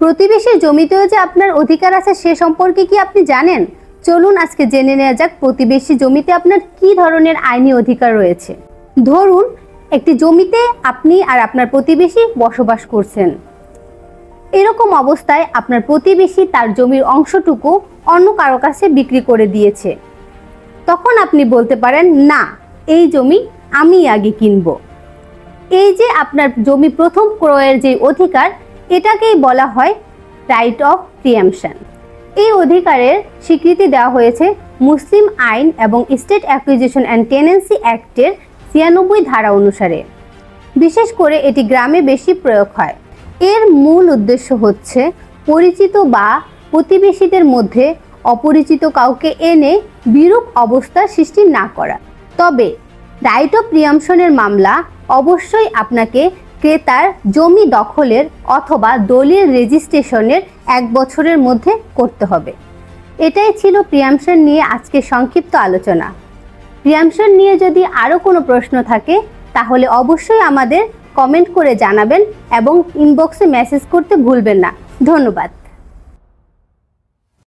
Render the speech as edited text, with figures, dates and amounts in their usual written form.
প্রতিবেশীর জমিতেও যে আপনার অধিকার আছে সে সম্পর্কে কি আপনি জানেন? চলুন আজকে জেনে নেওয়া যাক প্রতিবেশী জমিতে আপনার কি ধরনের আইনি অধিকার রয়েছে। ধরুন একটি জমিতে আপনি আর আপনার প্রতিবেশী বসবাস করছেন। এরকম অবস্থায় আপনার প্রতিবেশী তার জমির অংশটুকু অন্য কারো কাছে বিক্রি করে দিয়েছে। তখন আপনি বলতে পারেন, না, এই জমি আমি আগে কিনব। এই যে আপনার জমি প্রথম ক্রয়ের যে অধিকার, এটাকেই বলা হয় রাইট অফ প্রিএম্পশন। এই অধিকারের স্বীকৃতি দেওয়া হয়েছে মুসলিম আইন এবং স্টেট অ্যাকুইজিশন অ্যান্ড টেনেন্সি অ্যাক্টের ৯৬ ধারা অনুসারে। বিশেষ করে এটি গ্রামে বেশি প্রয়োগ হয়। এর মূল উদ্দেশ্য হচ্ছে পরিচিত বা প্রতিবেশীদের মধ্যে অপরিচিত কাউকে এনে বিরূপ অবস্থার সৃষ্টি না করা। তবে রাইট অফ প্রিএম্পশনের মামলা অবশ্যই আপনাকে ক্রেতার জমি দখলের অথবা দলিল রেজিস্ট্রেশনের ১ বছরের মধ্যে করতে হবে। এটাই ছিল প্রিএম্পশন নিয়ে আজকে সংক্ষিপ্ত আলোচনা। প্রিএম্পশন নিয়ে যদি আরও কোনো প্রশ্ন থাকে তাহলে অবশ্যই আমাদের কমেন্ট করে জানাবেন এবং ইনবক্সে মেসেজ করতে ভুলবেন না। ধন্যবাদ।